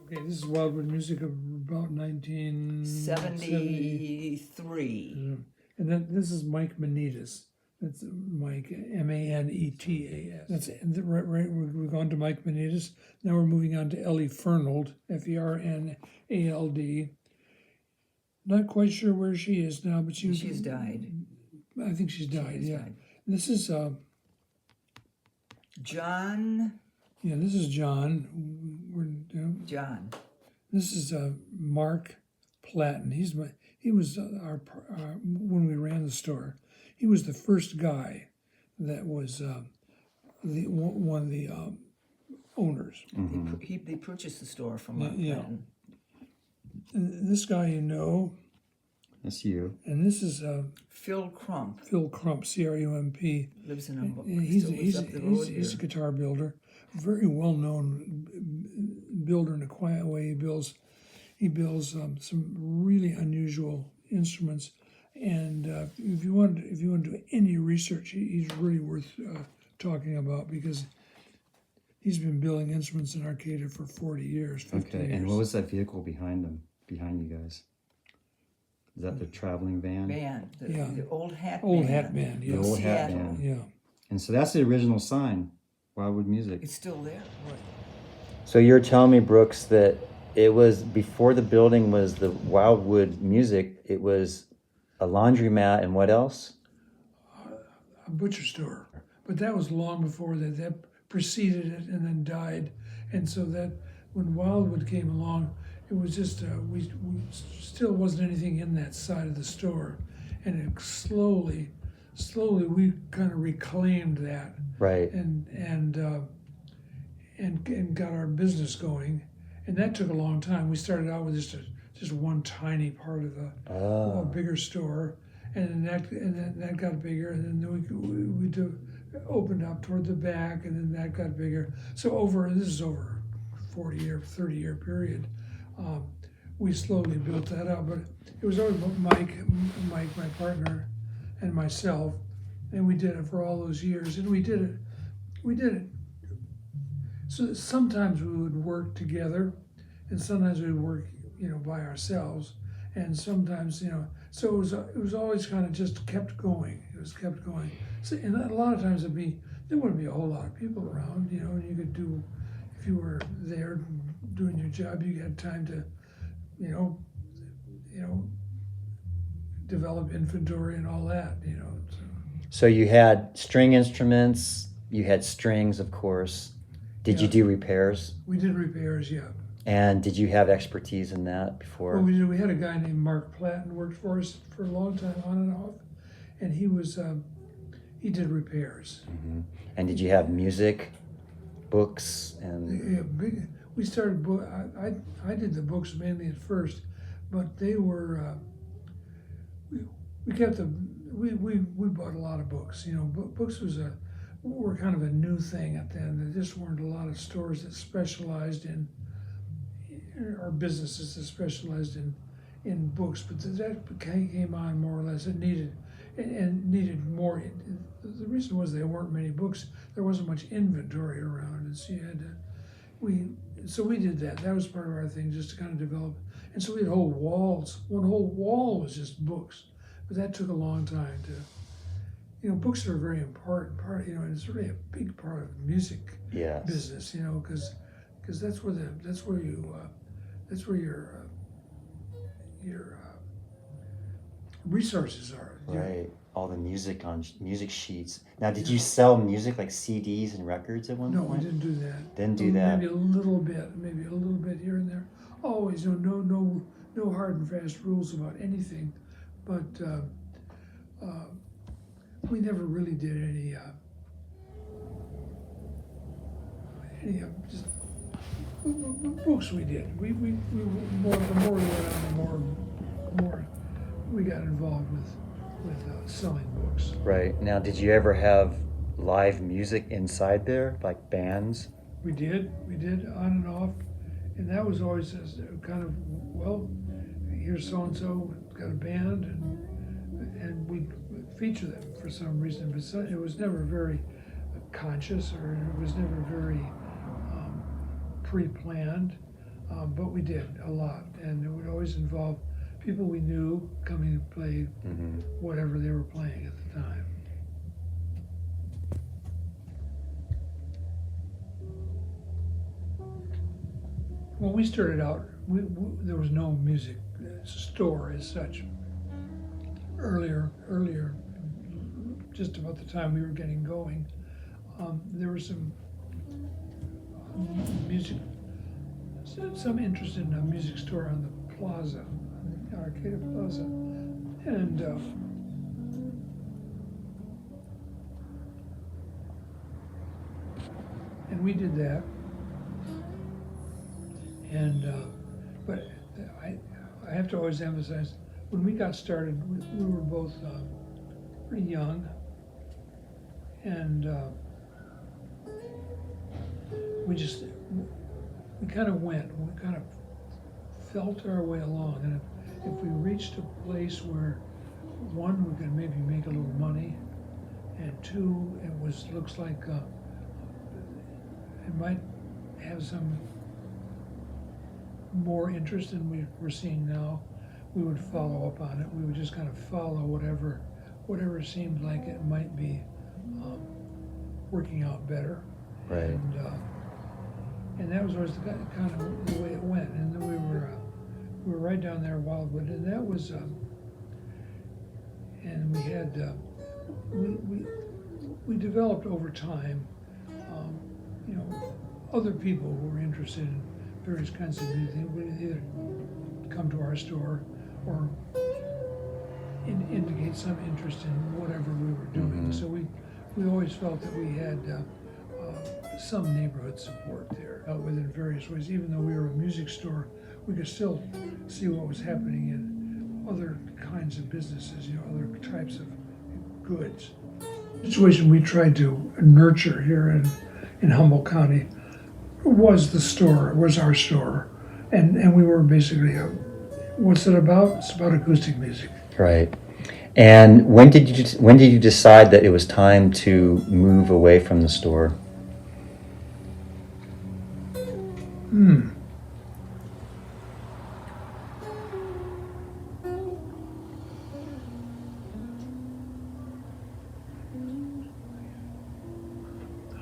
Okay, this is Wildwood Music of about 1973. 73. And then this is Mike Manitas. That's Mike, Manetas. That's right. We've gone to Mike Manitas. Now we're moving on to Ellie Fernald, Fernald. Not quite sure where she is now, but She's died. I think she's died. She has Yeah. died. This is John. yeah. This is John. John. This is Mark Platten. He was our when we ran the store. He was the first guy that was one of the owners. They purchased the store from Yeah. Platten. And this guy you know, That's you. and this is Phil Crump Phil Crump, Crump. lives in Humboldt. He's Still lives up the road a here. guitar builder, very well known builder in a quiet way. He builds some really unusual instruments, and if you want to do any research, he's really worth talking about because he's been building instruments in Arcata for 40 years, 50 Okay, years. and what was that vehicle behind you guys? Is that the traveling van? Band. Yeah. The old hat Old band. hat band, The yes. old hat Seattle. band. Yeah. And so that's the original sign, Wildwood Music. It's still there. So you're telling me, Brooks, that it was before the building was the Wildwood Music, it was a laundromat and what else? A butcher store, but that was long before that. That preceded it and then died, and so that when Wildwood came along, it was just we still wasn't anything in that side of the store, and it slowly we kind of reclaimed that Right. and got our business going, and that took a long time. We started out with just one tiny part of a bigger store, and then that got bigger, and then we opened up toward the back, and then that got bigger. So this is over a 30-year period. We slowly built that up, but it was always Mike, my partner, and myself, and we did it for all those years, and we did it. So sometimes we would work together, and sometimes we'd work, by ourselves, and sometimes, so it was always kind of just kept going. It was kept going. So, and a lot of times there wouldn't be a whole lot of people around, and you could do, if you were there doing your job, you had time to, develop inventory and all that, So you had string instruments, you had strings, of course. Did you Yeah. do repairs? We did repairs, yeah. And did you have expertise in that before? Well, we had a guy named Mark Platten worked for us for a long time, on and off, and he did repairs. Mhm. And did you have music, books, and Yeah, we started. I did the books mainly at first, but they were. We kept we bought a lot of books. Books were kind of a new thing at then. There just weren't a lot of stores that specialized in, or businesses that specialized in books. But that came on more or less. It needed more. The reason was there weren't many books. There wasn't much inventory around, and so you had to. So we did that. That was part of our thing, just to kind of develop. And so we had whole walls. One whole wall was just books, but that took a long time to. Books are a very important part. And it's really a big part of music yes. business. Because that's where your resources are. Right. All the music on music sheets. Now, did you sell music like CDs and records at one No, point? we didn't do that. Didn't do that. Maybe a little bit here and there. Always, no hard and fast rules about anything, but we never really did any just books. We did. We more the more we went on, the more we got involved with selling books. Right. Now, did you ever have live music inside there, like bands? We did on and off, and that was always kind of, well, here's so and so got a band, and we feature them for some reason, but it was never very conscious, or it was never very pre-planned. but we did a lot, and it would always involve people we knew coming to play whatever they were playing at the time. When we started out, there was no music store as such. Earlier, just about the time we were getting going, there was some music, some interest in a music store on the plaza, on the Arcata Plaza, and we did that. And but I have to always emphasize, when we got started, we were both pretty young, and we kind of felt our way along. And if we reached a place where, one, we could maybe make a little money, and two, looks like it might have some more interest than we're seeing now, we would follow up on it. We would just kind of follow whatever seemed like it might be working out better. Right. And that was always kind of the way it went. And then we were right down there at Wildwood, and that was and we had we developed over time, other people who were interested in various kinds of music would either come to our store or indicate some interest in whatever we were doing. So we always felt that we had some neighborhood support there, within various ways. Even though we were a music store, we could still see what was happening in other kinds of businesses, other types of goods. The situation we tried to nurture here in Humboldt County was our store, and we were basically what's it about? It's about acoustic music. Right. And when did you decide that it was time to move away from the store?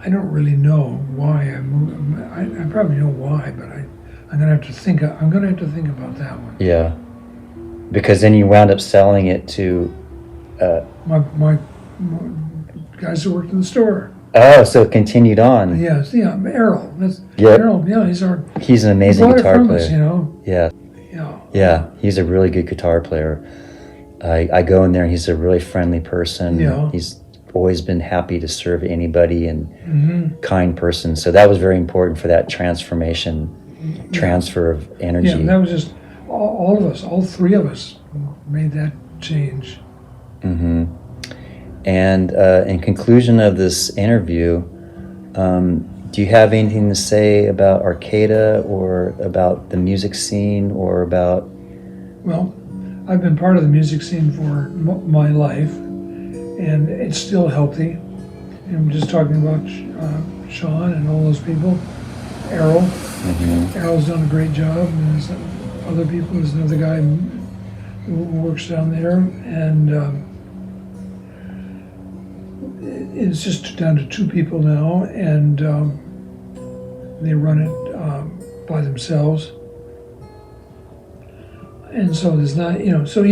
I don't really know why I moved. I probably know why, but I'm gonna have to think. I'm gonna have to think about that one. Yeah. Because then you wound up selling it to. My guys who worked in the store. Oh, so it continued on. Yes, Errol. That's Yep. Errol. Yeah, He's an amazing he bought guitar it from player. us, Yeah. Yeah. Yeah, he's a really good guitar player. I go in there and he's a really friendly person. Yeah. He's always been happy to serve anybody and kind person. So that was very important for that transfer of energy. Yeah, that was just all of us, all three of us made that change. And in conclusion of this interview, do you have anything to say about Arcata or about the music scene or about... Well, I've been part of the music scene for my life, and it's still healthy. And I'm just talking about Sean and all those people. Errol. Errol's done a great job, and there's other people. There's another guy who works down there, and it's just down to two people now, and they run it by themselves. And so there's not, so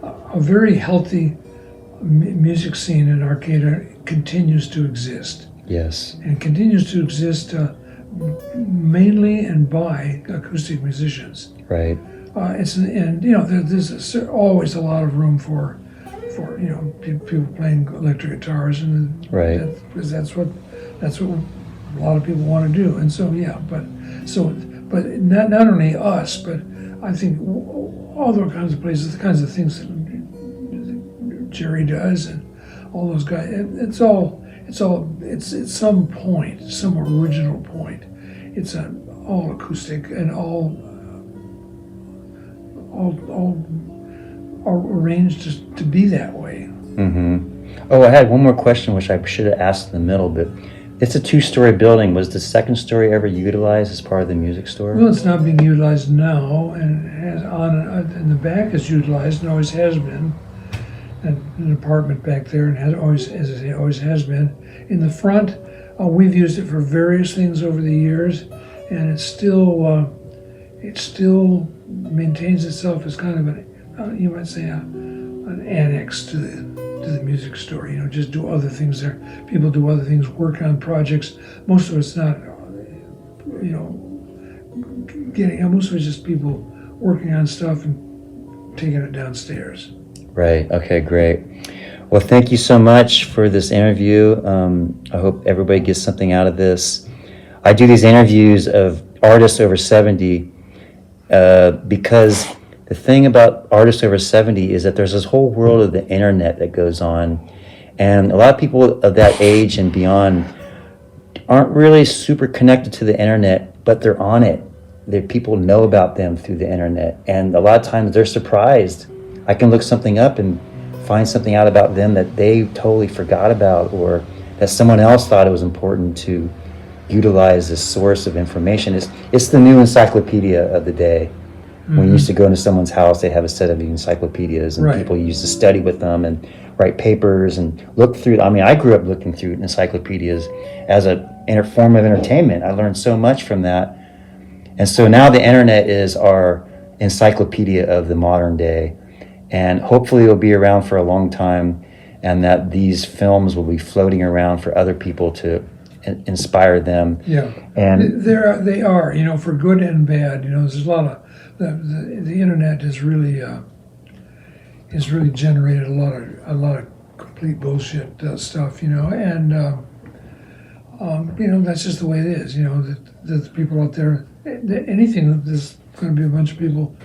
a very healthy music scene in Arcata continues to exist. Yes. And continues to exist mainly and by acoustic musicians. Right. There's always a lot of room for people playing electric guitars, and Right. because that's what a lot of people want to do. And so but not only us, but I think all those kinds of places, the kinds of things that Jerry does, and all those guys. It's some point, some original point. It's all acoustic and all arranged to be that way. Oh, I had one more question, which I should have asked in the middle, but It's a 2-story building. Was the second story ever utilized as part of the music store? Well, it's not being utilized now, and has in the back is utilized and always has been. And an apartment back there, and has always, as I say, always has been. In the front, we've used it for various things over the years, and it still maintains itself as kind of an, you might say, an annex to the music store. You know, just do other things there. People do other things, work on projects. Most of it's not, you know, most of it's just people working on stuff and taking it downstairs. Right. Okay, great. Well, thank you so much for this interview. I hope everybody gets something out of this. I do these interviews of artists over 70 because the thing about artists over 70 is that there's this whole world of the internet that goes on. And a lot of people of that age and beyond aren't really super connected to the internet, but they're on it. People know about them through the internet. And a lot of times they're surprised. I can look something up and find something out about them that they totally forgot about, or that someone else thought it was important to utilize this source of information. It's the new encyclopedia of the day. When you used to go into someone's house, they have a set of encyclopedias, and people used to study with them and write papers and look through. I mean, I grew up looking through encyclopedias as a form of entertainment. I learned so much from that. And so now the internet is our encyclopedia of the modern day. And hopefully it'll be around for a long time, and that these films will be floating around for other people to inspire them. Yeah, and they are, you know, for good and bad. You know, there's a lot of the internet has really generated a lot of complete bullshit stuff. You know, and you know, that's just the way it is. You know, that the people out there, anything, there's going to be a bunch of people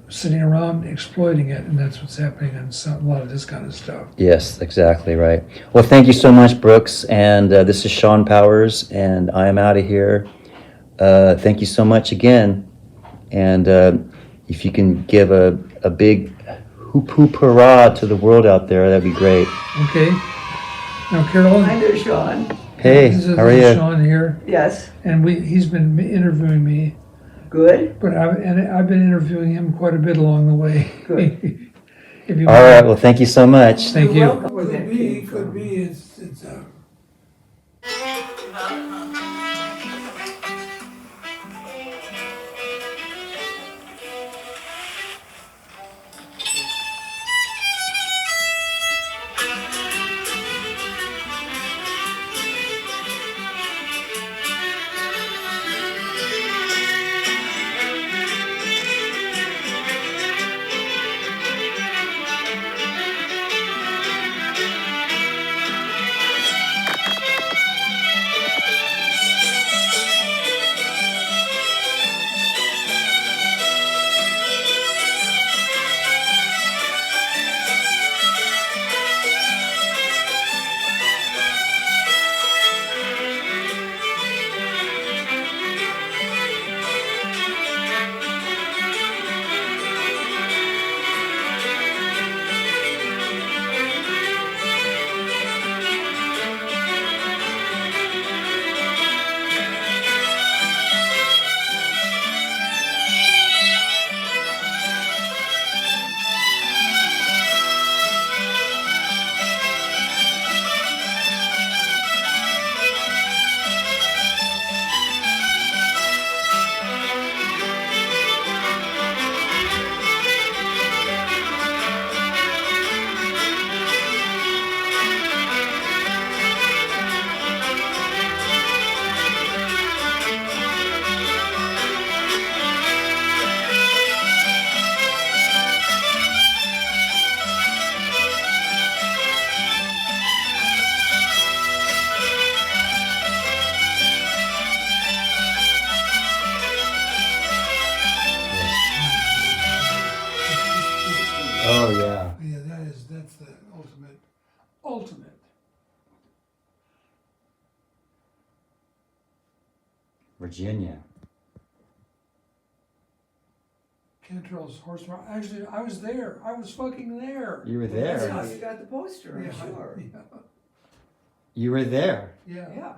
sitting around exploiting it, and that's what's happening in a lot of this kind of stuff. Yes, exactly right. Well, thank you so much, Brooks. And this is Sean Powers, and I am out of here. Thank you so much again. And if you can give a big hoop hoop hurrah to the world out there, that'd be great. Okay. Now, Carolyn. Hi there, Sean. Hey, How are you? Sean here, Yes. and he's been interviewing me. Good. But I've been interviewing him quite a bit along the way. Good. If you All right. Well, thank you so much. Thank You're you. welcome. Where that came from. It's Oh yeah. Yeah, that's the ultimate. Virginia. Cantrell's horse. Actually, I was there. I was fucking there. You were That's how there. you got the poster, I'm sure. Yeah. You were there. Yeah. Yeah.